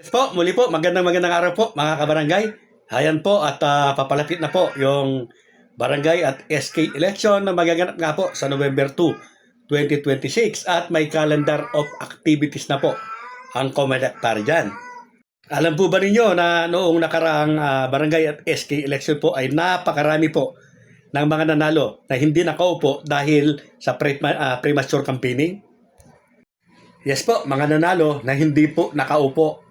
Yes po, muli po, magandang araw po mga kabarangay. Ayan po at papalapit na po yung barangay at SK election na magaganap nga po sa November 2, 2026 at may calendar of activities na po ang komentar dyan. Alam po ba ninyo na noong nakaraang barangay at SK election po ay napakarami po ng mga nanalo na hindi nakaupo dahil sa premature campaigning? Yes po, mga nanalo na hindi po nakaupo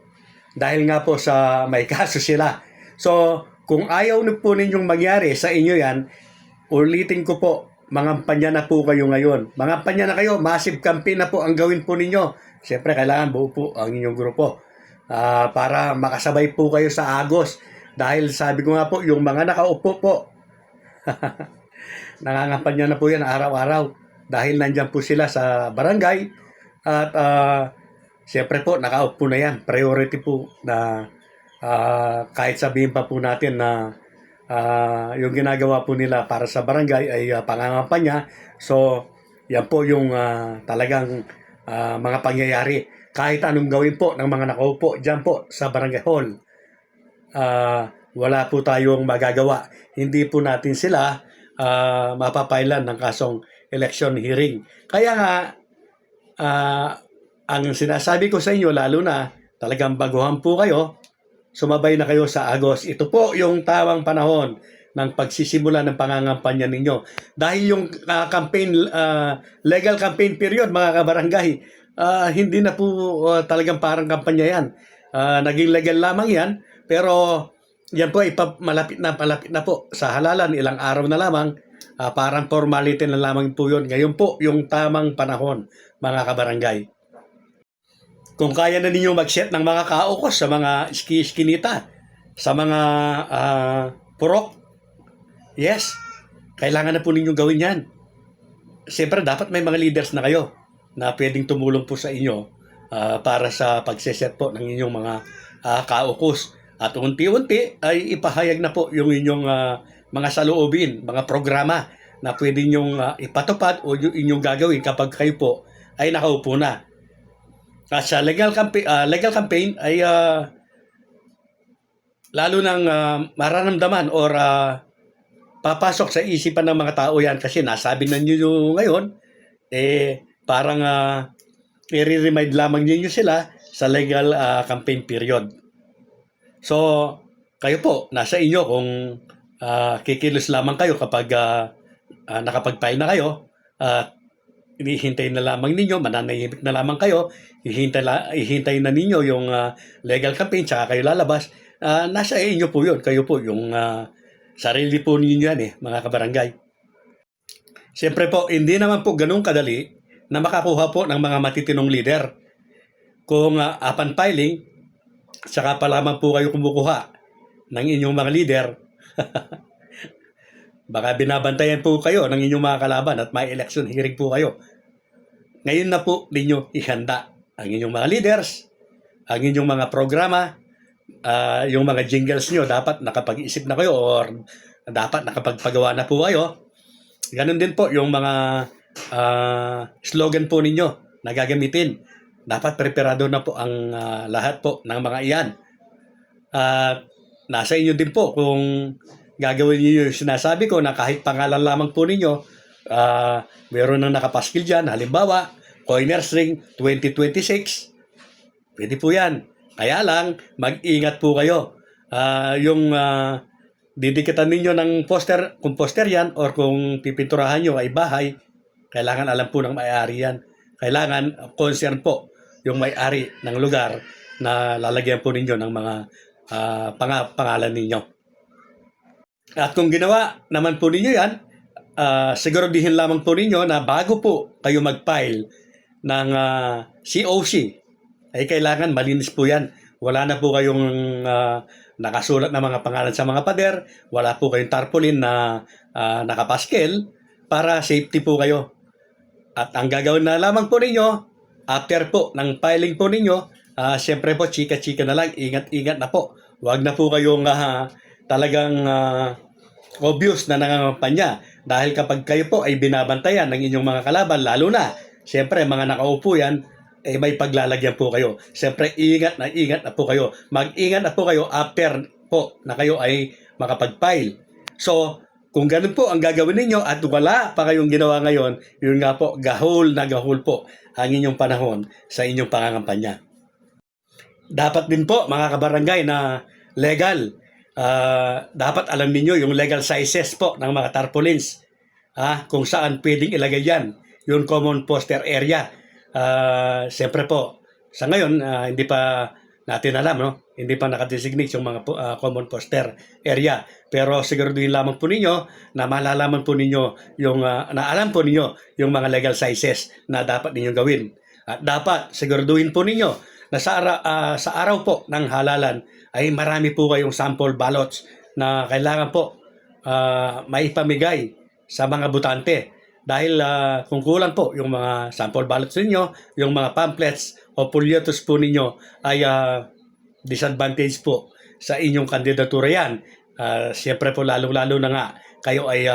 dahil nga po sa may kaso sila. So, kung ayaw na po ninyong mangyari sa inyo yan, ulitin ko po, mangampanya na po kayo ngayon. Mangampanya na kayo, massive campaign na po ang gawin po ninyo. Siyempre, kailangan buo po ang inyong grupo para makasabay po kayo sa Agos. Dahil sabi ko nga po, yung mga nakaupo po, nangangampanya na po yan araw-araw. Dahil nandyan po sila sa barangay at siyempre po, nakaupo na yan. Priority po na kahit sabihin pa po natin na yung ginagawa po nila para sa barangay ay pangangampanya. So, yan po yung talagang mga pangyayari. Kahit anong gawin po ng mga nakaupo dyan po sa barangay hall, wala po tayong magagawa. Hindi po natin sila mapapailan ng kasong election hearing. Kaya nga, ang sinasabi ko sa inyo, lalo na talagang baguhan po kayo, sumabay na kayo sa Agos. Ito po yung tamang panahon ng pagsisimula ng pangangampanya ninyo. Dahil yung legal campaign period, mga kabarangay, hindi na po talagang parang kampanya yan. Naging legal lamang yan, pero yan po ay malapit na po sa halalan, ilang araw na lamang, parang formality na lamang po yun. Ngayon po, yung tamang panahon, mga kabarangay. Kung kaya na ninyo mag-set ng mga kaukos sa mga iskinita, sa mga purok, yes, kailangan na po ninyong gawin yan. Siyempre, dapat may mga leaders na kayo na pwedeng tumulong po sa inyo para sa pagseset po ng inyong mga kaukos. At unti-unti ay ipahayag na po yung inyong mga saloobin, mga programa na pwede nyong ipatupad o yung inyong gagawin kapag kayo po ay nakaupo na. At sa legal campaign ay lalo nang mararamdaman or papasok sa isipan ng mga tao yan kasi nasabi na nyo ngayon, parang i-remind lamang ninyo sila sa legal campaign period. So, kayo po, nasa inyo kung kikilos lamang kayo kapag nakapag-file na kayo at ihintay na lamang ninyo, mananahimik na lamang kayo, ihintay na ninyo yung legal campaign, tsaka kayo lalabas. Nasa inyo po yun. Kayo po, yung sarili po ninyo yan mga kabarangay. Siyempre po, hindi naman po ganun kadali na makakuha po ng mga matitinong leader. Kung upon filing, tsaka pa lamang po kayo kumukuha ng inyong mga leader, baka binabantayan po kayo ng inyong mga kalaban at may election hearing po kayo. Ngayon na po ninyo ihanda ang inyong mga leaders, ang inyong mga programa, yung mga jingles nyo, dapat nakapag-isip na kayo or dapat nakapagpagawa na po kayo. Ganun din po yung mga slogan po ninyo na gagamitin. Dapat preparado na po ang lahat po ng mga iyan. Nasa inyo din po kung gagawin niyo yung sinasabi ko na kahit pangalan lamang po ninyo, meron nang nakapaskil dyan. Halimbawa, Coiners Ring 2026. Pwede po yan. Kaya lang, mag-ingat po kayo. Yung didikitan ninyo ng poster, kung poster yan, or kung pipinturahan nyo ay bahay, kailangan alam po ng may-ari yan. Kailangan concern po yung may-ari ng lugar na lalagyan po ninyo ng mga pangalan ninyo. At kung ginawa naman po ninyo yan, siguraduhin lamang po ninyo na bago po kayo mag-file ng COC, ay kailangan malinis po yan. Wala na po kayong nakasulat na mga pangalan sa mga pader, wala po kayong tarpaulin na nakapaskel para safety po kayo. At ang gagawin na lamang po ninyo, after po ng filing po ninyo, siyempre po chika-chika na lang, ingat-ingat na po. Huwag na po kayong talagang obvious na nangangampanya. Dahil kapag kayo po ay binabantayan ng inyong mga kalaban, lalo na, siyempre mga nakaupo yan, may paglalagyan po kayo. Siyempre, ingat na po kayo. Mag-ingat na po kayo after po na kayo ay makapag-file. So, kung ganun po ang gagawin ninyo at wala pa kayong ginawa ngayon, yun nga po, gahol na gahol po ang inyong panahon sa inyong pangangampanya. Dapat din po, mga kabarangay, na legal. Dapat alam niyo yung legal sizes po ng mga tarpaulins. Kung saan pwedeng ilagay yan. Yung common poster area. Siyempre po, sa ngayon, hindi pa natin alam, no? Hindi pa nakadesignate yung mga common poster area. Pero siguraduhin lamang po ninyo na malalaman po ninyo yung, na alam po ninyo yung mga legal sizes na dapat ninyong gawin. At dapat siguraduhin po ninyo na sa araw po ng halalan ay marami po kayong sample ballots na kailangan po maipamigay sa mga botante. Dahil kung kulang po yung mga sample ballots ninyo, yung mga pamphlets o folletos po ninyo ay disadvantage po sa inyong kandidatura yan. Siyempre po lalo-lalo na nga kayo ay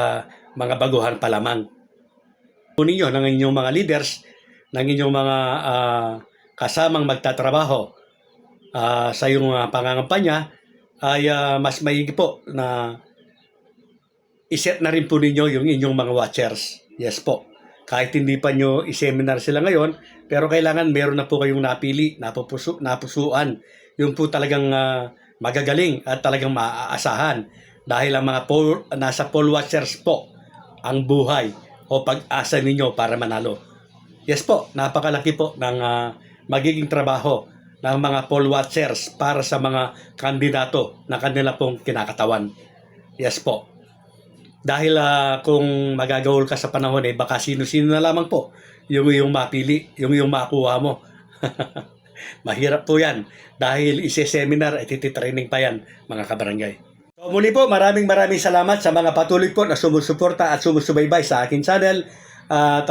mga baguhan pa lamang. Po ninyo ng inyong mga leaders, ng inyong mga kasamang magtatrabaho sa iyong pangangampanya ay mas maigi po na iset na rin po ninyo yung inyong mga watchers. Yes po. Kahit hindi pa nyo i-seminar sila ngayon, pero kailangan meron na po kayong napili, napusuan. Yung po talagang magagaling at talagang maaasahan. Dahil ang mga nasa poll watchers po ang buhay o pag-asa ninyo para manalo. Yes po, napakalaki po ng magiging trabaho ng mga poll watchers para sa mga kandidato na kanila pong kinakatawan. Yes po. Dahil kung magagawal ka sa panahon, baka sino-sino na lamang po yung mapili, yung makuha mo. Mahirap po yan. Dahil isi-seminar at iti-training pa yan, mga kabarangay. So muli po, maraming salamat sa mga patuloy po na sumusuporta at sumusubaybay sa aking channel. At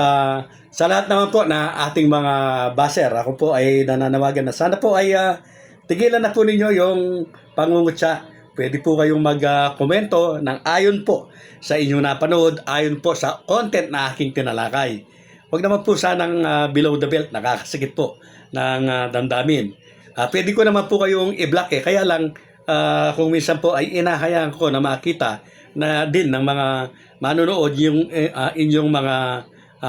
sa lahat naman po na ating mga baser, ako po ay nananawagan na sana po ay tigilan na po ninyo yung pangungutya. Pwede po kayong mag-komento ng ayon po sa inyong napanood, ayon po sa content na aking tinalakay. Huwag naman po sanang below the belt, nakakasakit po ng damdamin. Pwede ko naman po kayong i-block kaya lang kung minsan po ay inahayaan ko na makita na din ng mga manonood yung inyong mga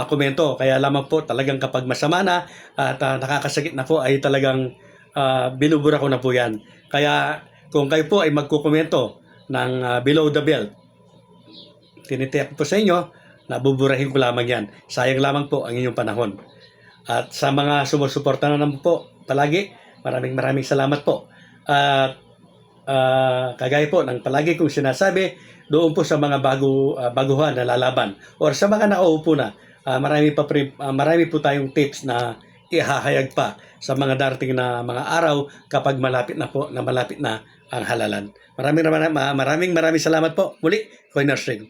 komento. Kaya lamang po talagang kapag masama na at nakakasakit na po ay talagang binubura ko na po yan. Kaya kung kayo po ay magkukomento ng below the belt, tinitiyak po sa inyo, nabuburahin ko lamang yan. Sayang lamang po ang inyong panahon. At sa mga sumusuporta na naman po, palagi, maraming salamat po. At kagaya po ng palagi kong sinasabi, doon po sa mga baguhan na lalaban or sa mga nakaupo na, marami po tayong tips na ihahayag pa sa mga darating na mga araw kapag malapit na ang halalan. Maraming salamat po. Muli, Coiners Ring.